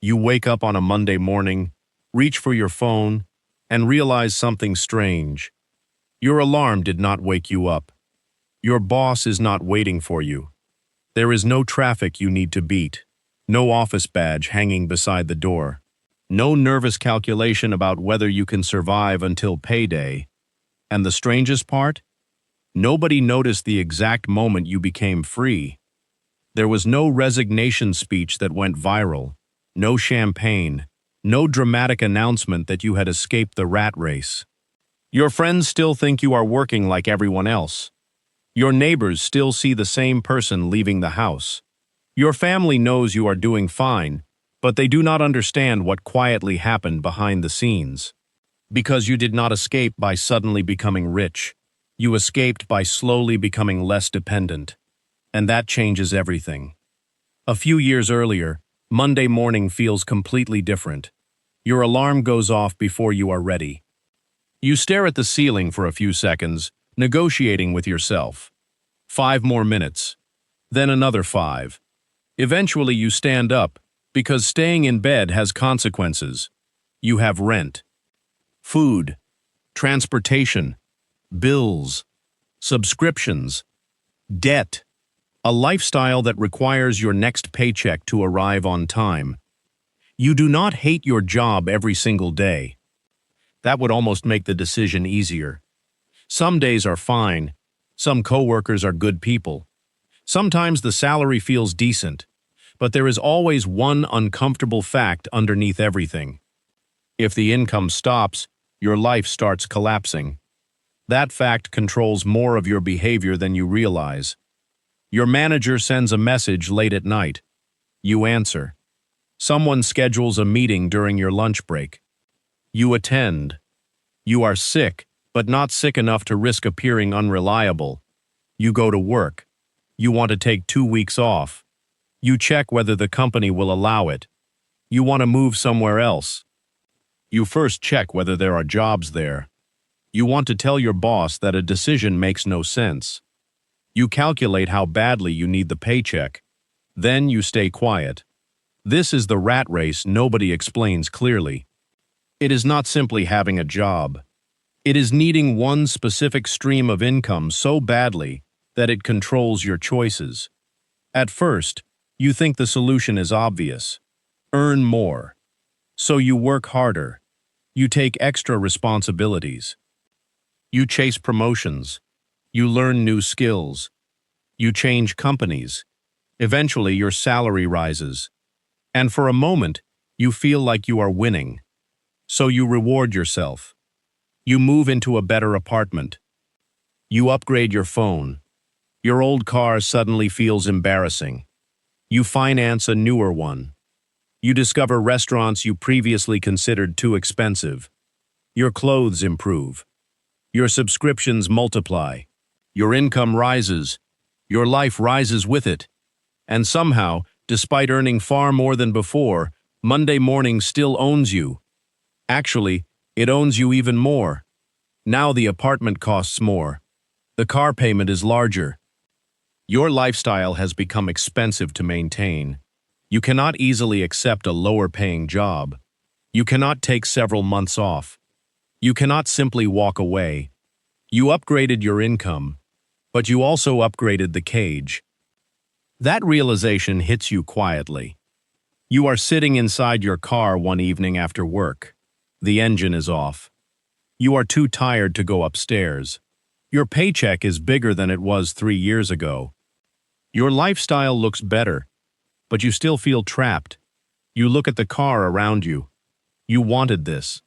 You wake up on a Monday morning, reach for your phone, and realize something strange. Your alarm did not wake you up. Your boss is not waiting for you. There is no traffic you need to beat, no office badge hanging beside the door, no nervous calculation about whether you can survive until payday. And the strangest part? Nobody noticed the exact moment you became free. There was no resignation speech that went viral, no champagne, no dramatic announcement that you had escaped the rat race. Your friends still think you are working like everyone else. Your neighbors still see the same person leaving the house. Your family knows you are doing fine, but they do not understand what quietly happened behind the scenes. Because you did not escape by suddenly becoming rich. You escaped by slowly becoming less dependent. And that changes everything. A few years earlier, Monday morning feels completely different. Your alarm goes off before you are ready. You stare at the ceiling for a few seconds, negotiating with yourself. 5 more minutes. Then another 5. Eventually you stand up, because staying in bed has consequences. You have rent, food, transportation, bills, subscriptions, debt, a lifestyle that requires your next paycheck to arrive on time. You do not hate your job every single day. That would almost make the decision easier. Some days are fine. Some coworkers are good people. Sometimes the salary feels decent, but there is always one uncomfortable fact underneath everything. If the income stops, your life starts collapsing. That fact controls more of your behavior than you realize. Your manager sends a message late at night. You answer. Someone schedules a meeting during your lunch break. You attend. You are sick, but not sick enough to risk appearing unreliable. You go to work. You want to take 2 weeks off. You check whether the company will allow it. You want to move somewhere else. You first check whether there are jobs there. You want to tell your boss that a decision makes no sense. You calculate how badly you need the paycheck. Then you stay quiet. This is the rat race nobody explains clearly. It is not simply having a job. It is needing one specific stream of income so badly that it controls your choices. At first, you think the solution is obvious. Earn more. So you work harder. You take extra responsibilities. You chase promotions. You learn new skills. You change companies. Eventually, your salary rises. And for a moment, you feel like you are winning. So you reward yourself. You move into a better apartment. You upgrade your phone. Your old car suddenly feels embarrassing. You finance a newer one. You discover restaurants you previously considered too expensive. Your clothes improve. Your subscriptions multiply. Your income rises. Your life rises with it. And somehow, despite earning far more than before, Monday morning still owns you. Actually, it owns you even more. Now the apartment costs more. The car payment is larger. Your lifestyle has become expensive to maintain. You cannot easily accept a lower-paying job. You cannot take several months off. You cannot simply walk away. You upgraded your income, but you also upgraded the cage. That realization hits you quietly. You are sitting inside your car one evening after work. The engine is off. You are too tired to go upstairs. Your paycheck is bigger than it was 3 years ago. Your lifestyle looks better, but you still feel trapped. You look at the car around you. You wanted this.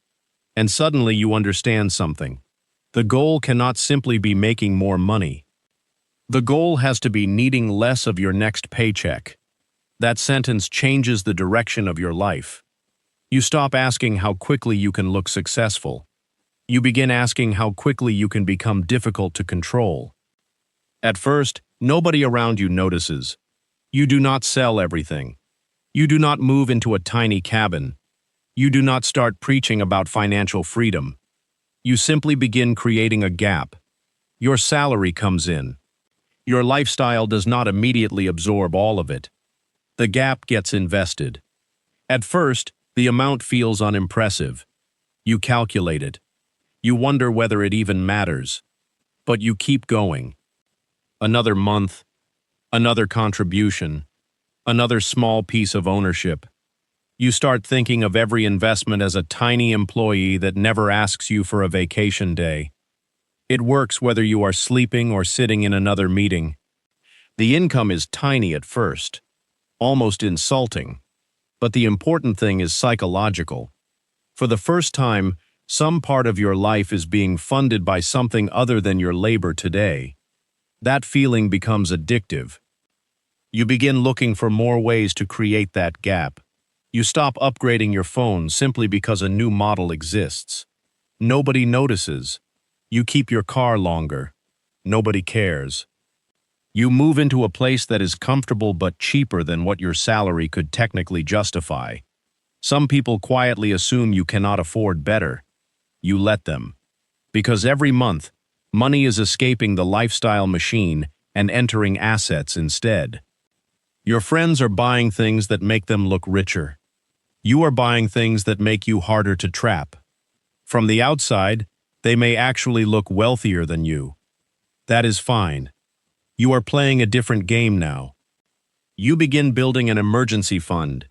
And suddenly you understand something. The goal cannot simply be making more money. The goal has to be needing less of your next paycheck. That sentence changes the direction of your life. You stop asking how quickly you can look successful. You begin asking how quickly you can become difficult to control. At first, nobody around you notices. You do not sell everything. You do not move into a tiny cabin. You do not start preaching about financial freedom. You simply begin creating a gap. Your salary comes in. Your lifestyle does not immediately absorb all of it. The gap gets invested. At first, the amount feels unimpressive. You calculate it. You wonder whether it even matters. But you keep going. Another month, another contribution, another small piece of ownership. You start thinking of every investment as a tiny employee that never asks you for a vacation day. It works whether you are sleeping or sitting in another meeting. The income is tiny at first, almost insulting. But the important thing is psychological. For the first time, some part of your life is being funded by something other than your labor today. That feeling becomes addictive. You begin looking for more ways to create that gap. You stop upgrading your phone simply because a new model exists. Nobody notices. You keep your car longer. Nobody cares. You move into a place that is comfortable but cheaper than what your salary could technically justify. Some people quietly assume you cannot afford better. You let them. Because every month, money is escaping the lifestyle machine and entering assets instead. Your friends are buying things that make them look richer. You are buying things that make you harder to trap. From the outside, they may actually look wealthier than you. That is fine. You are playing a different game now. You begin building an emergency fund.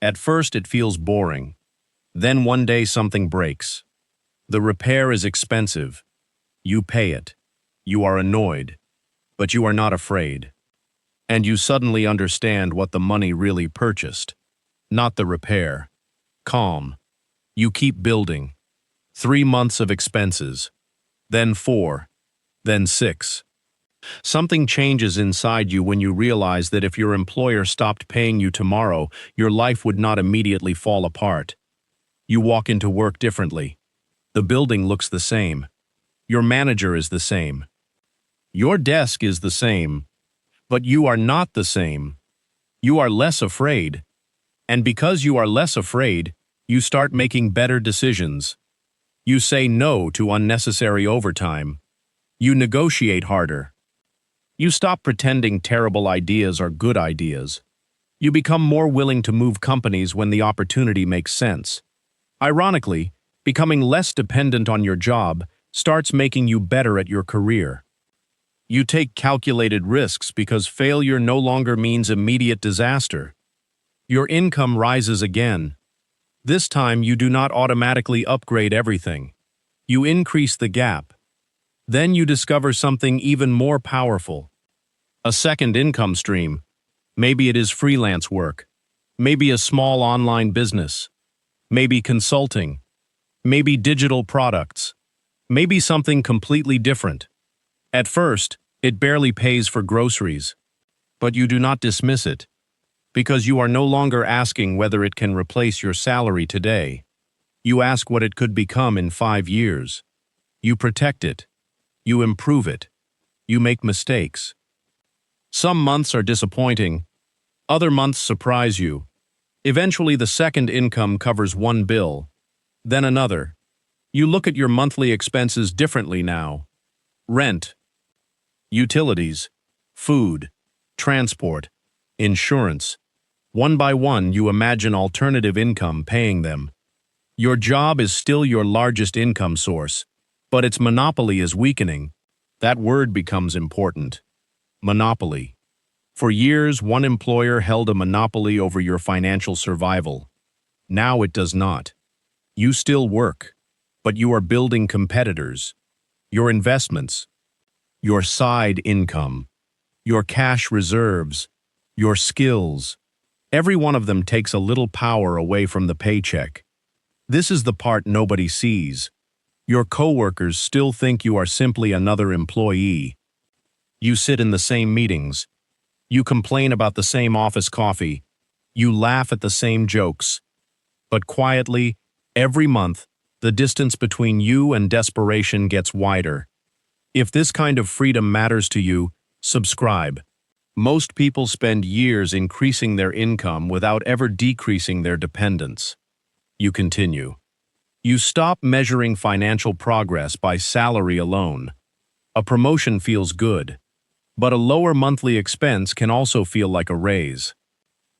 At first, it feels boring. Then one day something breaks. The repair is expensive. You pay it. You are annoyed. But you are not afraid. And you suddenly understand what the money really purchased. Not the repair. Calm. You keep building. 3 months of expenses. Then 4. Then 6. Something changes inside you when you realize that if your employer stopped paying you tomorrow, your life would not immediately fall apart. You walk into work differently. The building looks the same. Your manager is the same. Your desk is the same. But you are not the same. You are less afraid. And because you are less afraid, you start making better decisions. You say no to unnecessary overtime. You negotiate harder. You stop pretending terrible ideas are good ideas. You become more willing to move companies when the opportunity makes sense. Ironically, becoming less dependent on your job starts making you better at your career. You take calculated risks because failure no longer means immediate disaster. Your income rises again. This time you do not automatically upgrade everything. You increase the gap. Then you discover something even more powerful. A second income stream. Maybe it is freelance work. Maybe a small online business. Maybe consulting. Maybe digital products. Maybe something completely different. At first, it barely pays for groceries. But you do not dismiss it. Because you are no longer asking whether it can replace your salary today. You ask what it could become in 5 years. You protect it. You improve it. You make mistakes. Some months are disappointing. Other months surprise you. Eventually, the second income covers one bill, then another. You look at your monthly expenses differently now. Rent, utilities, food, transport, insurance. One by one, you imagine alternative income paying them. Your job is still your largest income source, but its monopoly is weakening. That word becomes important. Monopoly. For years, one employer held a monopoly over your financial survival. Now it does not. You still work, but you are building competitors. Your investments, your side income, your cash reserves, your skills. Every one of them takes a little power away from the paycheck. This is the part nobody sees. Your coworkers still think you are simply another employee. You sit in the same meetings. You complain about the same office coffee. You laugh at the same jokes. But quietly, every month, the distance between you and desperation gets wider. If this kind of freedom matters to you, subscribe. Most people spend years increasing their income without ever decreasing their dependence. You continue. You stop measuring financial progress by salary alone. A promotion feels good, but a lower monthly expense can also feel like a raise.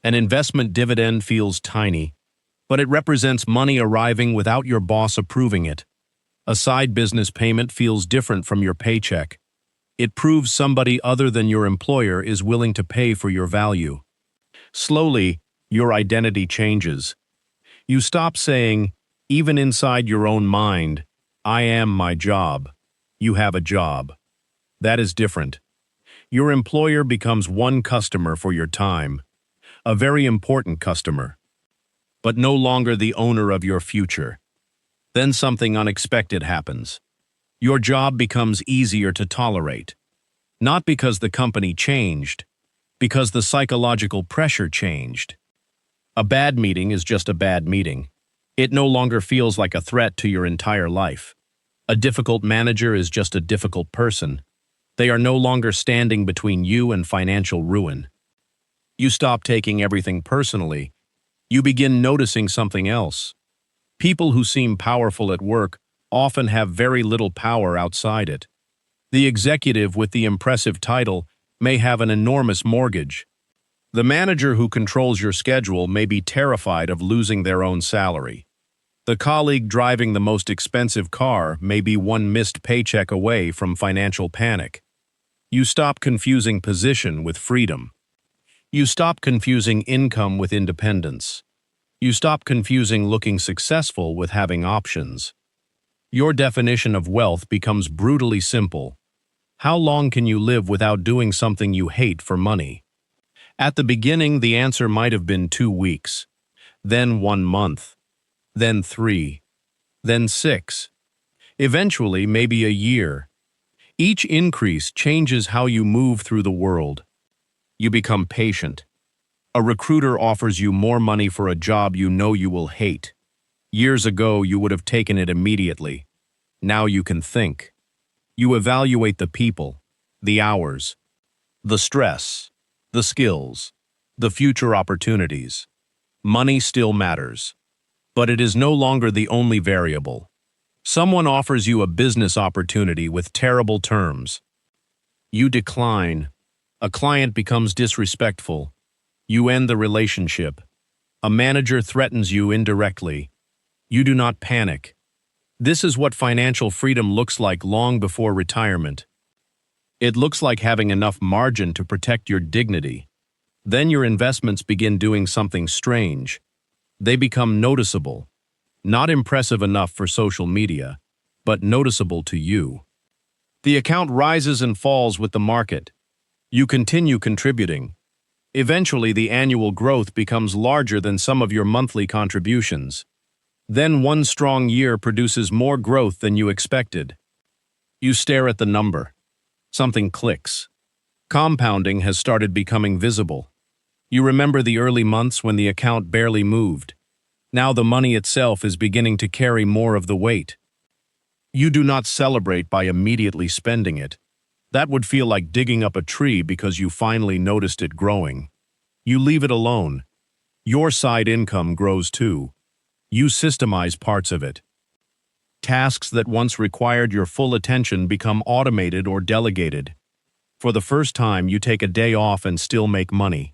An investment dividend feels tiny, but it represents money arriving without your boss approving it. A side business payment feels different from your paycheck. It proves somebody other than your employer is willing to pay for your value. Slowly, your identity changes. You stop saying, even inside your own mind, I am my job. You have a job. That is different. Your employer becomes one customer for your time, a very important customer, but no longer the owner of your future. Then something unexpected happens. Your job becomes easier to tolerate. Not because the company changed, because the psychological pressure changed. A bad meeting is just a bad meeting. It no longer feels like a threat to your entire life. A difficult manager is just a difficult person. They are no longer standing between you and financial ruin. You stop taking everything personally. You begin noticing something else. People who seem powerful at work often have very little power outside it. The executive with the impressive title may have an enormous mortgage. The manager who controls your schedule may be terrified of losing their own salary. The colleague driving the most expensive car may be one missed paycheck away from financial panic. You stop confusing position with freedom. You stop confusing income with independence. You stop confusing looking successful with having options. Your definition of wealth becomes brutally simple. How long can you live without doing something you hate for money? At the beginning, the answer might have been 2 weeks, then 1 month, then 3, then 6, eventually maybe a year. Each increase changes how you move through the world. You become patient. A recruiter offers you more money for a job you know you will hate. Years ago, you would have taken it immediately. Now you can think. You evaluate the people, the hours, the stress, the skills, the future opportunities. Money still matters, but it is no longer the only variable. Someone offers you a business opportunity with terrible terms. You decline. A client becomes disrespectful. You end the relationship. A manager threatens you indirectly. You do not panic. This is what financial freedom looks like long before retirement. It looks like having enough margin to protect your dignity. Then your investments begin doing something strange. They become noticeable. Not impressive enough for social media, but noticeable to you. The account rises and falls with the market. You continue contributing. Eventually, the annual growth becomes larger than some of your monthly contributions. Then one strong year produces more growth than you expected. You stare at the number. Something clicks. Compounding has started becoming visible. You remember the early months when the account barely moved. Now the money itself is beginning to carry more of the weight. You do not celebrate by immediately spending it. That would feel like digging up a tree because you finally noticed it growing. You leave it alone. Your side income grows too. You systemize parts of it. Tasks that once required your full attention become automated or delegated. For the first time, you take a day off and still make money.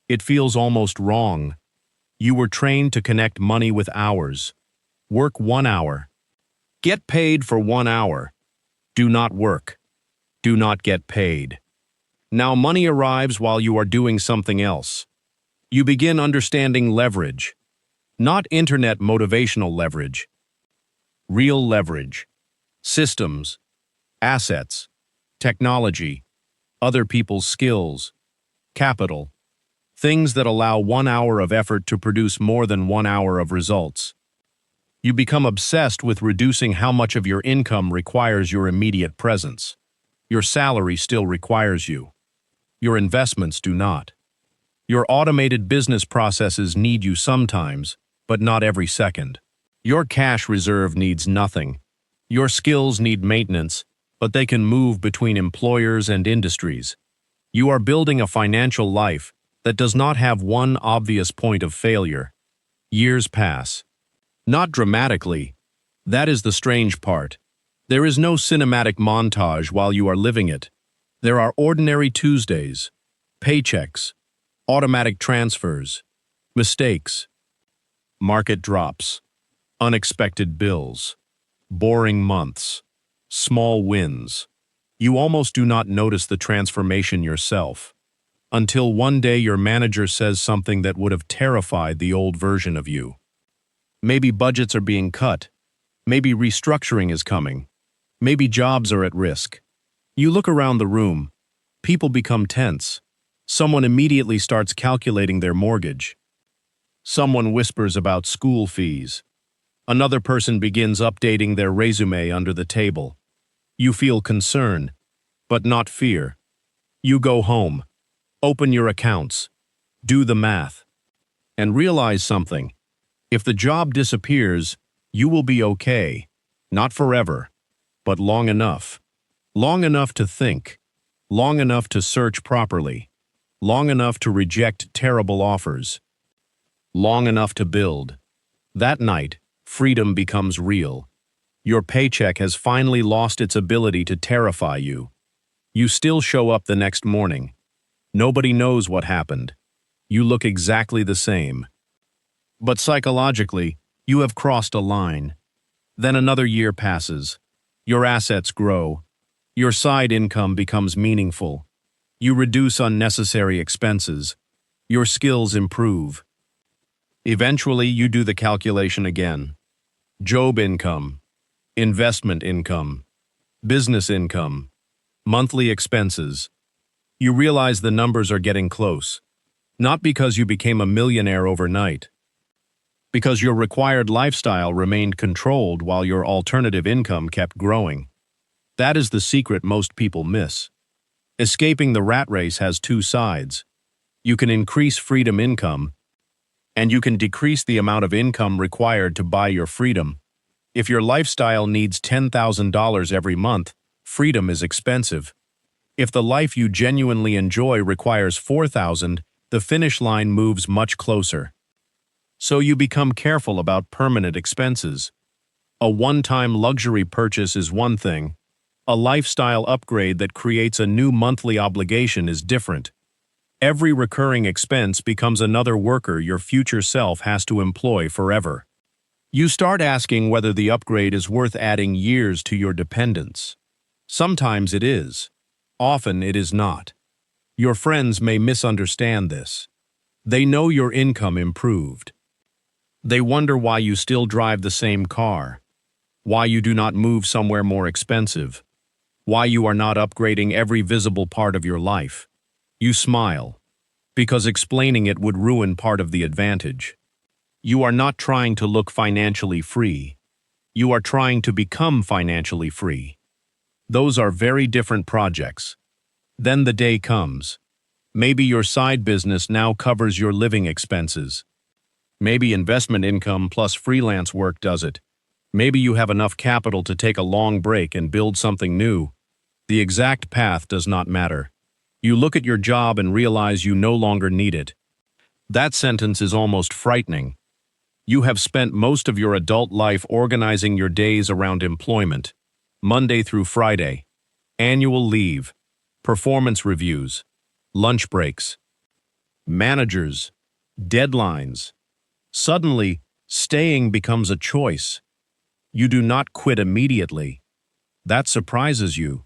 It feels almost wrong. You were trained to connect money with hours. Work 1 hour. Get paid for 1 hour. Do not work. Do not get paid. Now money arrives while you are doing something else. You begin understanding leverage. Not internet motivational leverage. Real leverage. Systems. Assets. Technology. Other people's skills. Capital. Things that allow 1 hour of effort to produce more than 1 hour of results. You become obsessed with reducing how much of your income requires your immediate presence. Your salary still requires you. Your investments do not. Your automated business processes need you sometimes, but not every second. Your cash reserve needs nothing. Your skills need maintenance, but they can move between employers and industries. You are building a financial life that does not have one obvious point of failure. Years pass. Not dramatically. That is the strange part. There is no cinematic montage while you are living it. There are ordinary Tuesdays, paychecks, Automatic transfers, mistakes, market drops, unexpected bills, boring months, small wins. You almost do not notice the transformation yourself, until one day your manager says something that would have terrified the old version of you. Maybe budgets are being cut. Maybe restructuring is coming. Maybe jobs are at risk. You look around the room. People become tense. Someone immediately starts calculating their mortgage. Someone whispers about school fees. Another person begins updating their resume under the table. You feel concern, but not fear. You go home, open your accounts, do the math, and realize something. If the job disappears, you will be okay. Not forever, but long enough. Long enough to think. Long enough to search properly. Long enough to reject terrible offers. Long enough to build. That night, freedom becomes real. Your paycheck has finally lost its ability to terrify you. You still show up the next morning. Nobody knows what happened. You look exactly the same. But psychologically, you have crossed a line. Then another year passes. Your assets grow. Your side income becomes meaningful. You reduce unnecessary expenses. Your skills improve. Eventually, you do the calculation again. Job income, investment income, business income, monthly expenses. You realize the numbers are getting close. Not because you became a millionaire overnight. Because your required lifestyle remained controlled while your alternative income kept growing. That is the secret most people miss. Escaping the rat race has two sides. You can increase freedom income, and you can decrease the amount of income required to buy your freedom. If your lifestyle needs $10,000 every month, freedom is expensive. If the life you genuinely enjoy requires $4,000, the finish line moves much closer. So you become careful about permanent expenses. A one-time luxury purchase is one thing. A lifestyle upgrade that creates a new monthly obligation is different. Every recurring expense becomes another worker your future self has to employ forever. You start asking whether the upgrade is worth adding years to your dependence. Sometimes it is. Often it is not. Your friends may misunderstand this. They know your income improved. They wonder why you still drive the same car, why you do not move somewhere more expensive, why you are not upgrading every visible part of your life. You smile, because explaining it would ruin part of the advantage. You are not trying to look financially free. You are trying to become financially free. Those are very different projects. Then the day comes. Maybe your side business now covers your living expenses. Maybe investment income plus freelance work does it. Maybe you have enough capital to take a long break and build something new. The exact path does not matter. You look at your job and realize you no longer need it. That sentence is almost frightening. You have spent most of your adult life organizing your days around employment, Monday through Friday, annual leave, performance reviews, lunch breaks, managers, deadlines. Suddenly, staying becomes a choice. You do not quit immediately. That surprises you.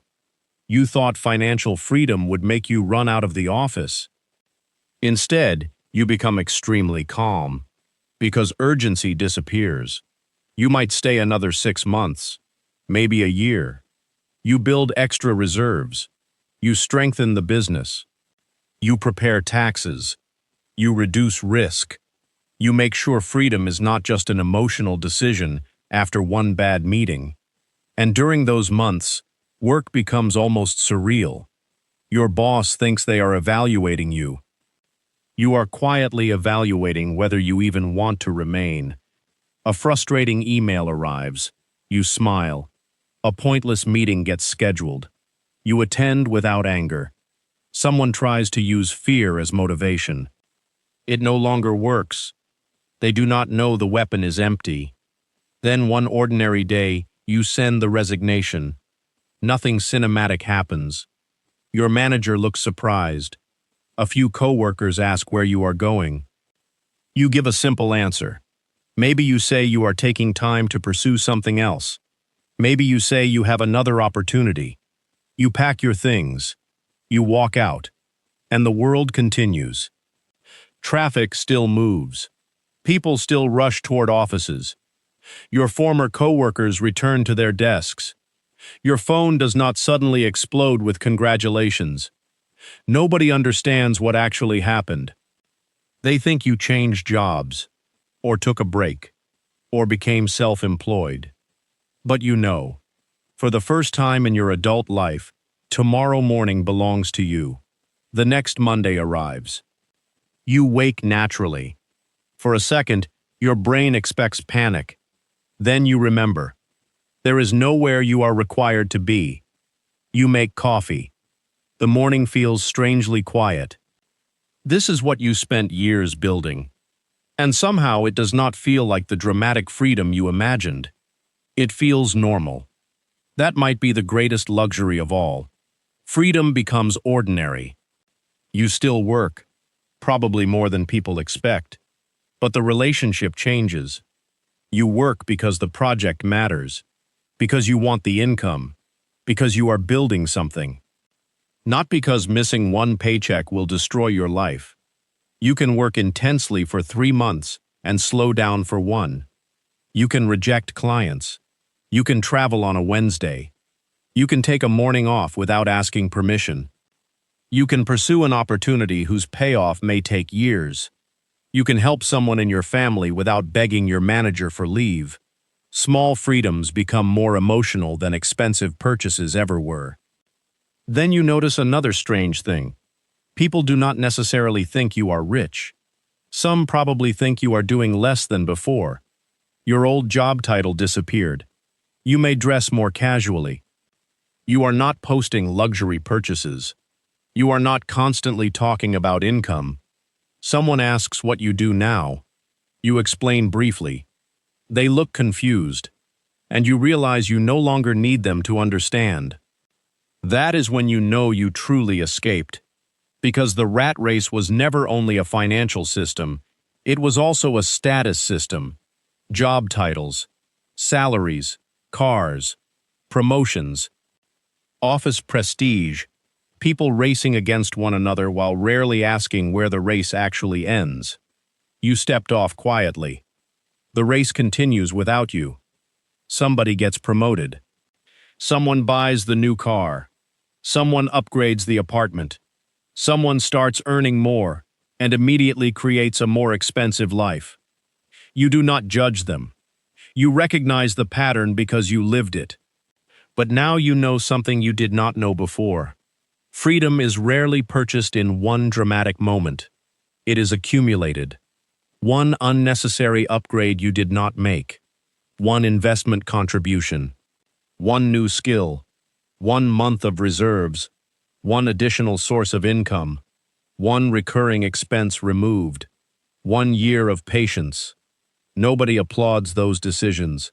You thought financial freedom would make you run out of the office. Instead, you become extremely calm, because urgency disappears. You might stay another 6 months, maybe a year. You build extra reserves. You strengthen the business. You prepare taxes. You reduce risk. You make sure freedom is not just an emotional decision after one bad meeting. And during those months, work becomes almost surreal. Your boss thinks they are evaluating you. You are quietly evaluating whether you even want to remain. A frustrating email arrives. You smile. A pointless meeting gets scheduled. You attend without anger. Someone tries to use fear as motivation. It no longer works. They do not know the weapon is empty. Then one ordinary day, you send the resignation. Nothing cinematic happens. Your manager looks surprised. A few coworkers ask where you are going. You give a simple answer. Maybe you say you are taking time to pursue something else. Maybe you say you have another opportunity. You pack your things. You walk out. And the world continues. Traffic still moves. People still rush toward offices. Your former coworkers return to their desks. Your phone does not suddenly explode with congratulations. Nobody understands what actually happened. They think you changed jobs, or took a break, or became self-employed. But you know, for the first time in your adult life, tomorrow morning belongs to you. The next Monday arrives. You wake naturally. For a second, your brain expects panic. Then you remember. There is nowhere you are required to be. You make coffee. The morning feels strangely quiet. This is what you spent years building. And somehow it does not feel like the dramatic freedom you imagined. It feels normal. That might be the greatest luxury of all. Freedom becomes ordinary. You still work, probably more than people expect. But the relationship changes. You work because the project matters, because you want the income, because you are building something. Not because missing one paycheck will destroy your life. You can work intensely for 3 months and slow down for 1. You can reject clients. You can travel on a Wednesday. You can take a morning off without asking permission. You can pursue an opportunity whose payoff may take years. You can help someone in your family without begging your manager for leave. Small freedoms become more emotional than expensive purchases ever were. Then you notice another strange thing. People do not necessarily think you are rich. Some probably think you are doing less than before. Your old job title disappeared. You may dress more casually. You are not posting luxury purchases. You are not constantly talking about income. Someone asks what you do now. You explain briefly. They look confused, and you realize you no longer need them to understand. That is when you know you truly escaped. Because the rat race was never only a financial system, it was also a status system. Job titles, salaries, cars, promotions, office prestige, people racing against one another while rarely asking where the race actually ends. You stepped off quietly. The race continues without you. Somebody gets promoted. Someone buys the new car. Someone upgrades the apartment. Someone starts earning more and immediately creates a more expensive life. You do not judge them. You recognize the pattern because you lived it. But now you know something you did not know before. Freedom is rarely purchased in one dramatic moment. It is accumulated. One unnecessary upgrade you did not make. One investment contribution. One new skill. 1 month of reserves. One additional source of income. One recurring expense removed. 1 year of patience. Nobody applauds those decisions.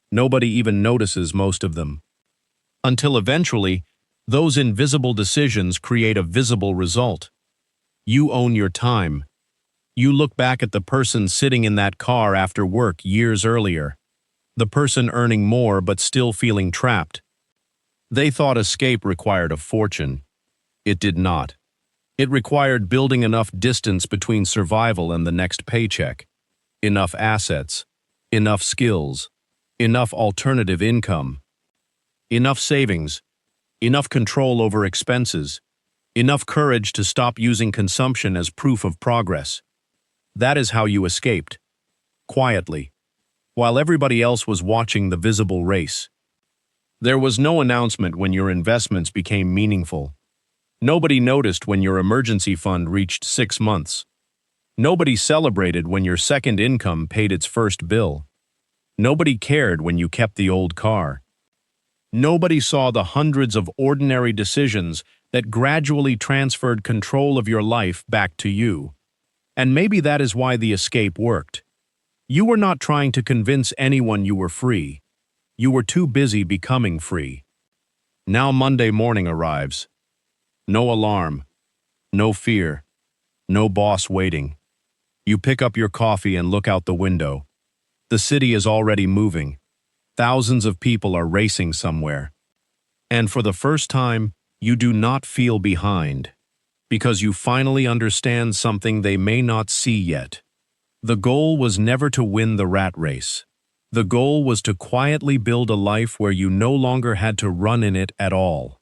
Nobody even notices most of them. Until eventually, those invisible decisions create a visible result. You own your time. You look back at the person sitting in that car after work years earlier. The person earning more but still feeling trapped. They thought escape required a fortune. It did not. It required building enough distance between survival and the next paycheck. Enough assets. Enough skills. Enough alternative income. Enough savings. Enough control over expenses. Enough courage to stop using consumption as proof of progress. That is how you escaped. Quietly. While everybody else was watching the visible race. There was no announcement when your investments became meaningful. Nobody noticed when your emergency fund reached 6 months. Nobody celebrated when your second income paid its first bill. Nobody cared when you kept the old car. Nobody saw the hundreds of ordinary decisions that gradually transferred control of your life back to you. And maybe that is why the escape worked. You were not trying to convince anyone you were free. You were too busy becoming free. Now Monday morning arrives. No alarm. No fear. No boss waiting. You pick up your coffee and look out the window. The city is already moving. Thousands of people are racing somewhere. And for the first time, you do not feel behind, because you finally understand something they may not see yet. The goal was never to win the rat race. The goal was to quietly build a life where you no longer had to run in it at all.